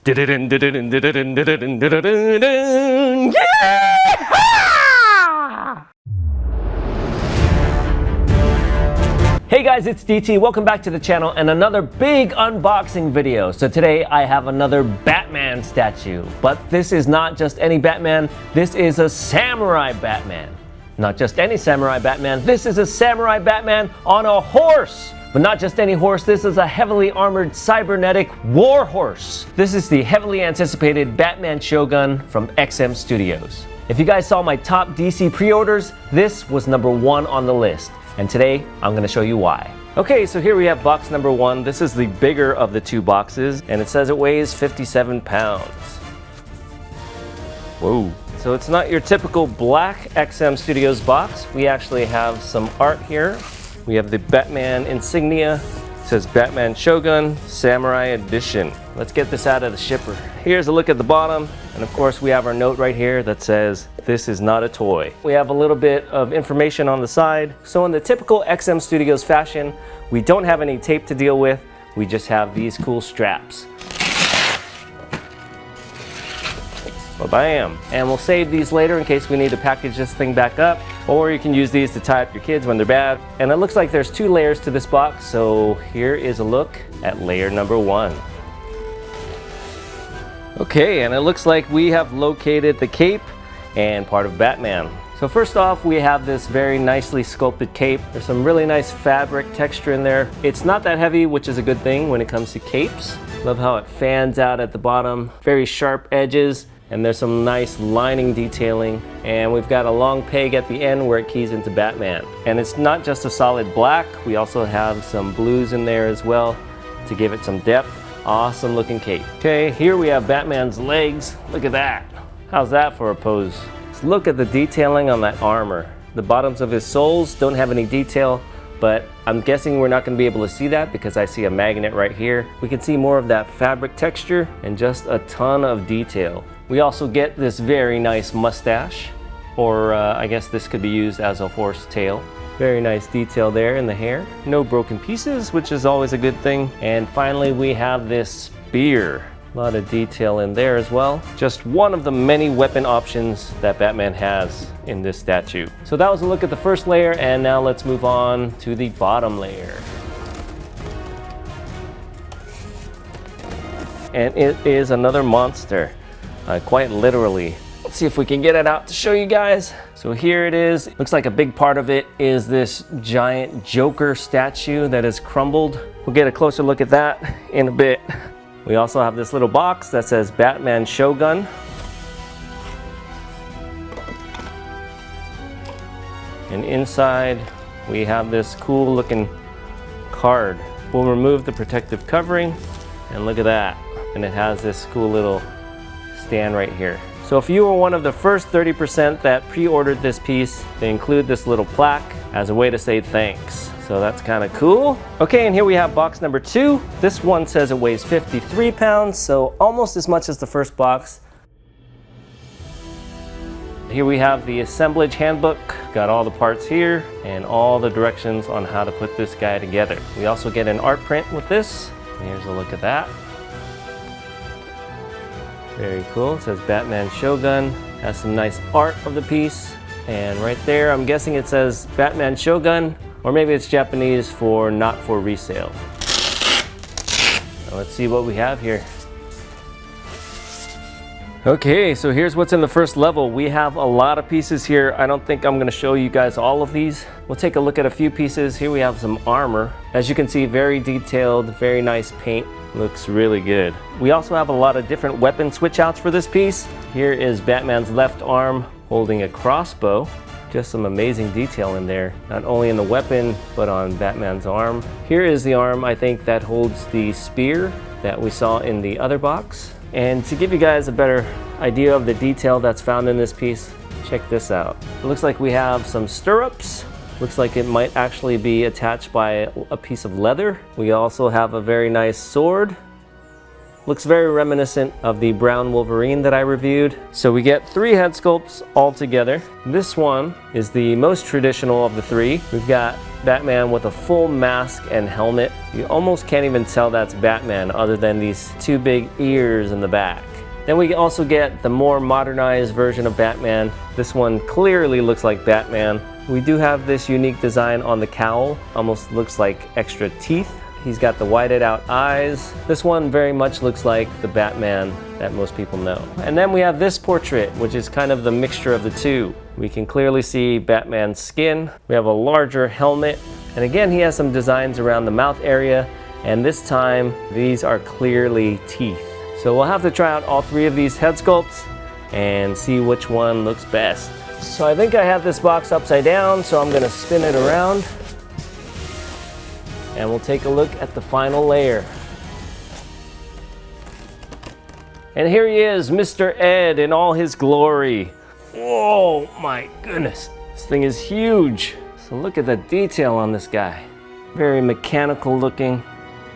Hey guys, it's DT. Welcome back to the channel and another big unboxing video. So today I have another Batman statue, but this is not just any Batman, this is a samurai Batman. Not just any samurai Batman, this is a samurai Batman on a horse. But not just any horse, this is a heavily armored cybernetic war horse. This is the heavily anticipated Batman Shogun from XM Studios. If you guys saw my top DC pre-orders, this was #1 on the list. And today, I'm gonna show you why. Okay, so here we have box #1. This is the bigger of the two boxes, and it says it weighs 57 pounds. Whoa. So it's not your typical black XM Studios box. We actually have some art here. We have the Batman insignia. It says Batman Shogun Samurai Edition. Let's get this out of the shipper. Here's a look at the bottom. And of course we have our note right here that says, this is not a toy. We have a little bit of information on the side. So in the typical XM Studios fashion, we don't have any tape to deal with. We just have these cool straps. Bam! And we'll save these later in case we need to package this thing back up. Or you can use these to tie up your kids when they're bad. And it looks like there's 2 layers to this box. So here is a look at layer #1. Okay, and it looks like we have located the cape and part of Batman. So first off, we have this very nicely sculpted cape. There's some really nice fabric texture in there. It's not that heavy, which is a good thing when it comes to capes. Love how it fans out at the bottom. Very sharp edges. And there's some nice lining detailing. And we've got a long peg at the end where it keys into Batman. And it's not just a solid black. We also have some blues in there as well to give it some depth. Awesome looking cape. Okay, here we have Batman's legs. Look at that. How's that for a pose? Let's look at the detailing on that armor. The bottoms of his soles don't have any detail, but I'm guessing we're not going to be able to see that because I see a magnet right here. We can see more of that fabric texture and just a ton of detail. We also get this very nice mustache, or I guess this could be used as a horse tail. Very nice detail there in the hair. No broken pieces, which is always a good thing. And finally, we have this spear. A lot of detail in there as well. Just one of the many weapon options that Batman has in this statue. So that was a look at the first layer, and now let's move on to the bottom layer. And it is another monster. Quite literally. Let's see if we can get it out to show you guys. So here it is. Looks like a big part of it is this giant Joker statue that is crumbled. We'll get a closer look at that in a bit. We also have this little box that says Batman Shogun. And inside we have this cool looking card. We'll remove the protective covering and look at that. And it has this cool little stand right here. So if you were one of the first 30% that pre-ordered this piece, they include this little plaque as a way to say thanks. So that's kind of cool. Okay, and here we have box #2. This one says it weighs 53 pounds, so almost as much as the first box. Here we have the assemblage handbook. Got all the parts here and all the directions on how to put this guy together. We also get an art print with this. Here's a look at that. Very cool. It says Batman Shogun. Has some nice art of the piece. And right there, I'm guessing it says Batman Shogun, or maybe it's Japanese for not for resale. Now let's see what we have here. Okay, so here's what's in the first level. We have a lot of pieces here. I don't think I'm gonna show you guys all of these. We'll take a look at a few pieces. Here we have some armor. As you can see, very detailed, very nice paint. Looks really good. We also have a lot of different weapon switch outs for this piece. Here is Batman's left arm holding a crossbow. Just some amazing detail in there, not only in the weapon, but on Batman's arm. Here is the arm, I think, that holds the spear that we saw in the other box. And to give you guys a better idea of the detail that's found in this piece, check this out. It looks like we have some stirrups. Looks like it might actually be attached by a piece of leather. We also have a very nice sword. Looks very reminiscent of the brown Wolverine that I reviewed. So we get 3 head sculpts all together. This one is the most traditional of the 3. We've got Batman with a full mask and helmet. You almost can't even tell that's Batman other than these two big ears in the back. Then we also get the more modernized version of Batman. This one clearly looks like Batman. We do have this unique design on the cowl, almost looks like extra teeth. He's got the whited out eyes. This one very much looks like the Batman that most people know. And then we have this portrait, which is kind of the mixture of the two. We can clearly see Batman's skin. We have a larger helmet. And again, he has some designs around the mouth area. And this time, these are clearly teeth. So we'll have to try out all three of these head sculpts and see which one looks best. So I think I have this box upside down, so I'm gonna spin it around and we'll take a look at the final layer. And here he is, Mr. Ed in all his glory. Whoa, my goodness. This thing is huge. So look at the detail on this guy. Very mechanical looking.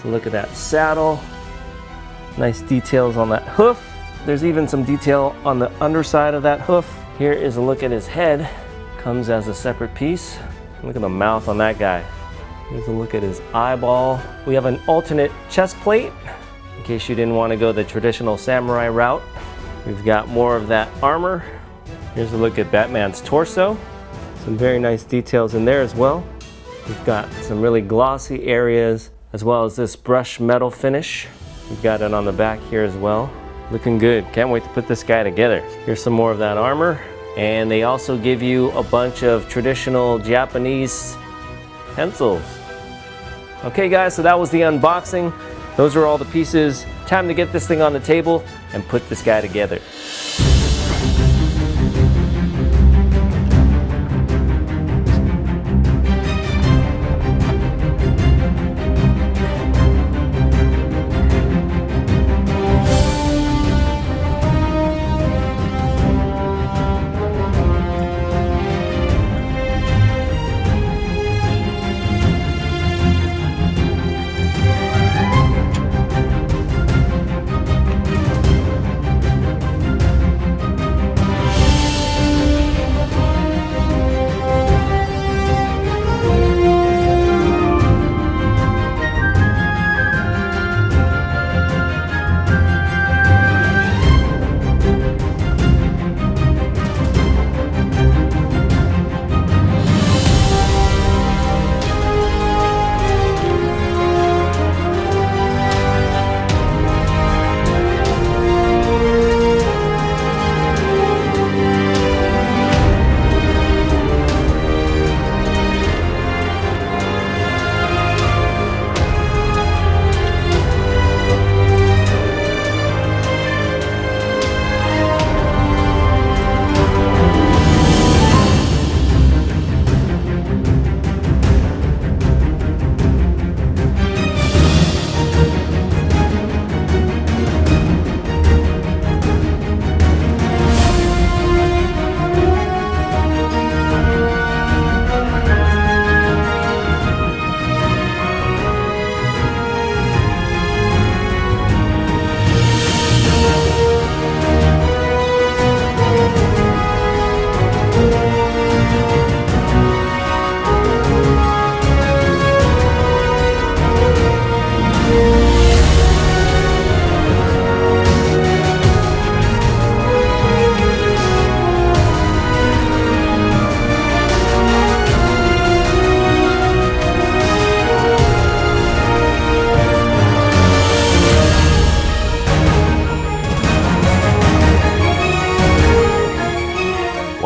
So look at that saddle. Nice details on that hoof. There's even some detail on the underside of that hoof. Here is a look at his head. Comes as a separate piece. Look at the mouth on that guy. Here's a look at his eyeball. We have an alternate chest plate, in case you didn't want to go the traditional samurai route. We've got more of that armor. Here's a look at Batman's torso. Some very nice details in there as well. We've got some really glossy areas, as well as this brushed metal finish. We've got it on the back here as well. Looking good. Can't wait to put this guy together. Here's some more of that armor. And they also give you a bunch of traditional Japanese pencils. Okay guys, so that was the unboxing. Those are all the pieces. Time to get this thing on the table and put this guy together.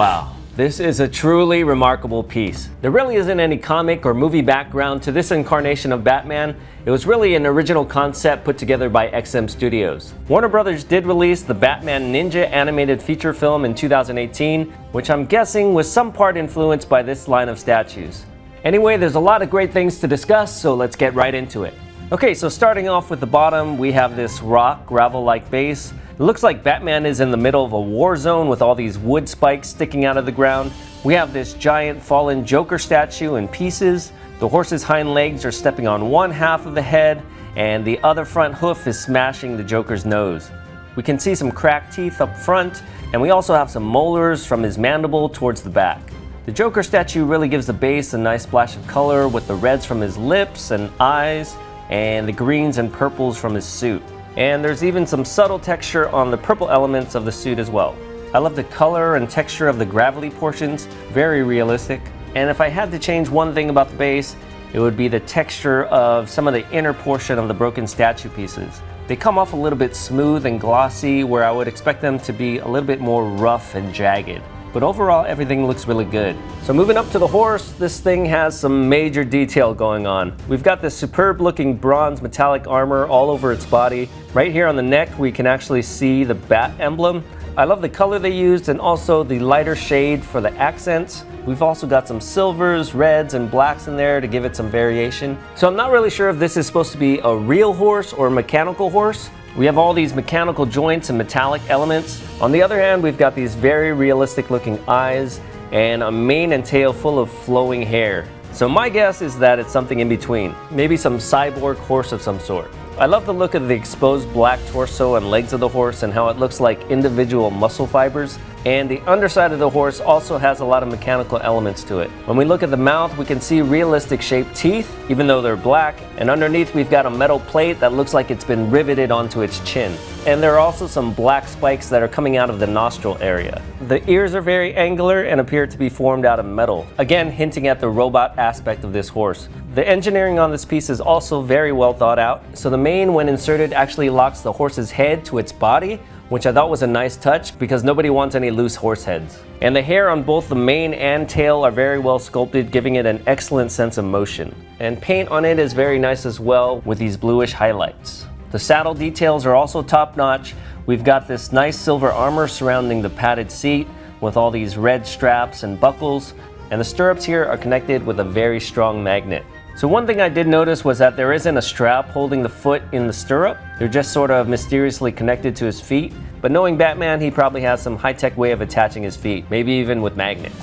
Wow, this is a truly remarkable piece. There really isn't any comic or movie background to this incarnation of Batman. It was really an original concept put together by XM Studios. Warner Brothers did release the Batman Ninja animated feature film in 2018, which I'm guessing was some part influenced by this line of statues. Anyway, there's a lot of great things to discuss, so let's get right into it. Okay, so starting off with the bottom, we have this rock, gravel-like base. It looks like Batman is in the middle of a war zone with all these wood spikes sticking out of the ground. We have this giant fallen Joker statue in pieces. The horse's hind legs are stepping on one half of the head, and the other front hoof is smashing the Joker's nose. We can see some cracked teeth up front, and we also have some molars from his mandible towards the back. The Joker statue really gives the base a nice splash of color with the reds from his lips and eyes and the greens and purples from his suit. And there's even some subtle texture on the purple elements of the suit as well. I love the color and texture of the gravelly portions, very realistic. And if I had to change one thing about the base, it would be the texture of some of the inner portion of the broken statue pieces. They come off a little bit smooth and glossy, where I would expect them to be a little bit more rough and jagged. But overall, everything looks really good. So moving up to the horse, this thing has some major detail going on. We've got this superb looking bronze metallic armor all over its body. Right here on the neck, we can actually see the bat emblem. I love the color they used and also the lighter shade for the accents. We've also got some silvers, reds, and blacks in there to give it some variation. So I'm not really sure if this is supposed to be a real horse or a mechanical horse. We have all these mechanical joints and metallic elements. On the other hand, we've got these very realistic looking eyes and a mane and tail full of flowing hair. So my guess is that it's something in between, maybe some cyborg horse of some sort. I love the look of the exposed black torso and legs of the horse and how it looks like individual muscle fibers. And the underside of the horse also has a lot of mechanical elements to it. When we look at the mouth, we can see realistic shaped teeth, even though they're black. And underneath, we've got a metal plate that looks like it's been riveted onto its chin. And there are also some black spikes that are coming out of the nostril area. The ears are very angular and appear to be formed out of metal, again hinting at the robot aspect of this horse. The engineering on this piece is also very well thought out. So the mane, when inserted, actually locks the horse's head to its body, which I thought was a nice touch because nobody wants any loose horse heads. And the hair on both the mane and tail are very well sculpted, giving it an excellent sense of motion. And paint on it is very nice as well, with these bluish highlights. The saddle details are also top-notch. We've got this nice silver armor surrounding the padded seat with all these red straps and buckles, and the stirrups here are connected with a very strong magnet. So one thing I did notice was that there isn't a strap holding the foot in the stirrup. They're just sort of mysteriously connected to his feet. But knowing Batman, he probably has some high-tech way of attaching his feet, maybe even with magnets.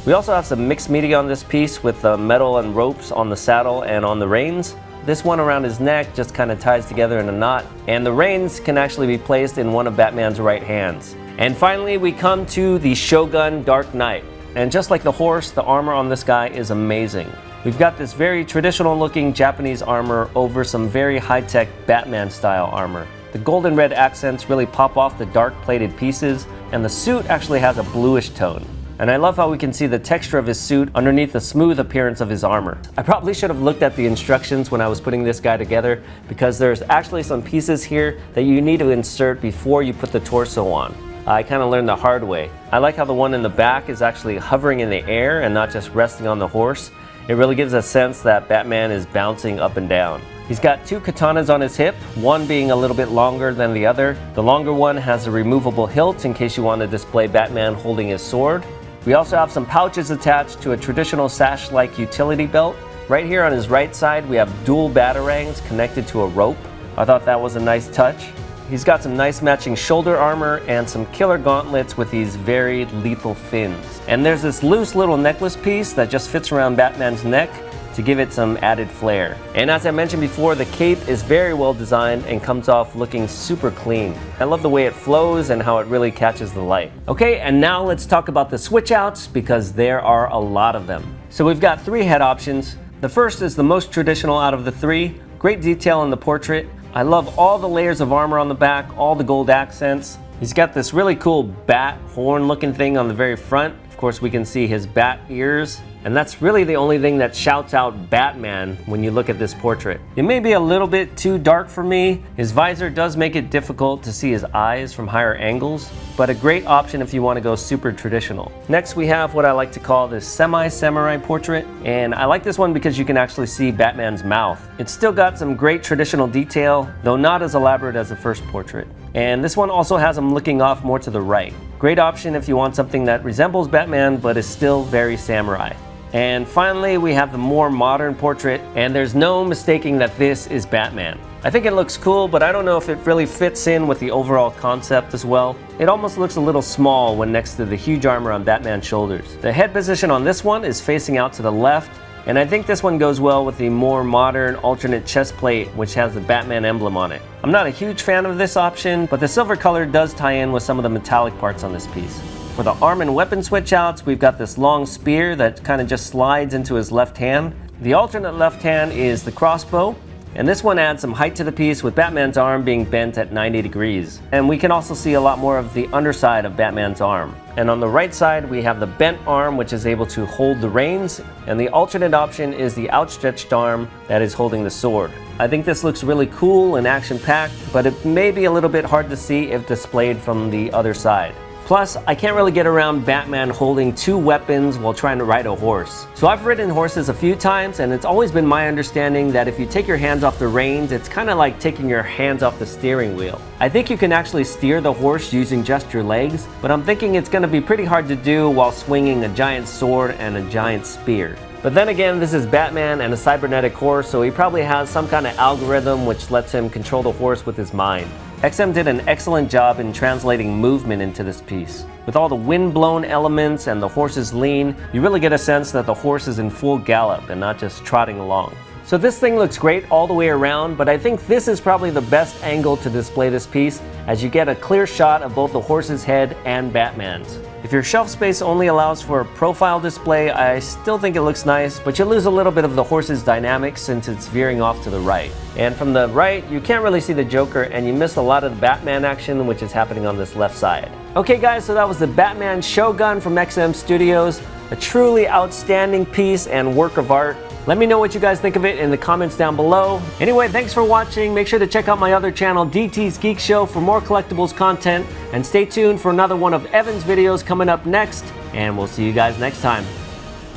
We also have some mixed media on this piece with the metal and ropes on the saddle and on the reins. This one around his neck just kind of ties together in a knot, and the reins can actually be placed in one of Batman's right hands. And finally, we come to the Shogun Dark Knight. And just like the horse, the armor on this guy is amazing. We've got this very traditional looking Japanese armor over some very high-tech Batman style armor. The gold and red accents really pop off the dark plated pieces, and the suit actually has a bluish tone. And I love how we can see the texture of his suit underneath the smooth appearance of his armor. I probably should have looked at the instructions when I was putting this guy together, because there's actually some pieces here that you need to insert before you put the torso on. I kind of learned the hard way. I like how the one in the back is actually hovering in the air and not just resting on the horse. It really gives a sense that Batman is bouncing up and down. He's got two katanas on his hip, one being a little bit longer than the other. The longer one has a removable hilt in case you want to display Batman holding his sword. We also have some pouches attached to a traditional sash-like utility belt. Right here on his right side, we have dual batarangs connected to a rope. I thought that was a nice touch. He's got some nice matching shoulder armor and some killer gauntlets with these very lethal fins. And there's this loose little necklace piece that just fits around Batman's neck to give it some added flair. And as I mentioned before, the cape is very well designed and comes off looking super clean. I love the way it flows and how it really catches the light. Okay, and now let's talk about the switch outs, because there are a lot of them. So we've got three head options. The first is the most traditional out of the three. Great detail in the portrait. I love all the layers of armor on the back, all the gold accents. He's got this really cool bat horn looking thing on the very front. Of course, we can see his bat ears. And that's really the only thing that shouts out Batman when you look at this portrait. It may be a little bit too dark for me. His visor does make it difficult to see his eyes from higher angles, but a great option if you want to go super traditional. Next, we have what I like to call this semi-samurai portrait. And I like this one because you can actually see Batman's mouth. It's still got some great traditional detail, though not as elaborate as the first portrait. And this one also has him looking off more to the right. Great option if you want something that resembles Batman but is still very samurai. And finally, we have the more modern portrait, and there's no mistaking that this is Batman. I think it looks cool, but I don't know if it really fits in with the overall concept as well. It almost looks a little small when next to the huge armor on Batman's shoulders. The head position on this one is facing out to the left, and I think this one goes well with the more modern alternate chest plate, which has the Batman emblem on it. I'm not a huge fan of this option, but the silver color does tie in with some of the metallic parts on this piece. For the arm and weapon switch outs, we've got this long spear that kind of just slides into his left hand. The alternate left hand is the crossbow, and this one adds some height to the piece with Batman's arm being bent at 90 degrees. And we can also see a lot more of the underside of Batman's arm. And on the right side, we have the bent arm, which is able to hold the reins, and the alternate option is the outstretched arm that is holding the sword. I think this looks really cool and action-packed, but it may be a little bit hard to see if displayed from the other side. Plus, I can't really get around Batman holding two weapons while trying to ride a horse. So I've ridden horses a few times, and it's always been my understanding that if you take your hands off the reins, it's kind of like taking your hands off the steering wheel. I think you can actually steer the horse using just your legs, but I'm thinking it's going to be pretty hard to do while swinging a giant sword and a giant spear. But then again, this is Batman and a cybernetic horse, so he probably has some kind of algorithm which lets him control the horse with his mind. XM did an excellent job in translating movement into this piece. With all the wind-blown elements and the horse's lean, you really get a sense that the horse is in full gallop and not just trotting along. So this thing looks great all the way around, but I think this is probably the best angle to display this piece, as you get a clear shot of both the horse's head and Batman's. If your shelf space only allows for a profile display, I still think it looks nice, but you lose a little bit of the horse's dynamics since it's veering off to the right. And from the right, you can't really see the Joker, and you miss a lot of the Batman action which is happening on this left side. Okay guys, so that was the Batman Shogun from XM Studios. A truly outstanding piece and work of art. Let me know what you guys think of it in the comments down below. Anyway, thanks for watching. Make sure to check out my other channel, DT's Geek Show, for more collectibles content. And stay tuned for another one of Evan's videos coming up next. And we'll see you guys next time.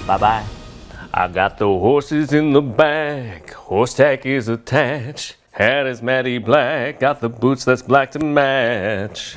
Bye-bye. I got the horses in the back. Horse tack is attached. Hat is matty black. Got the boots that's black to match.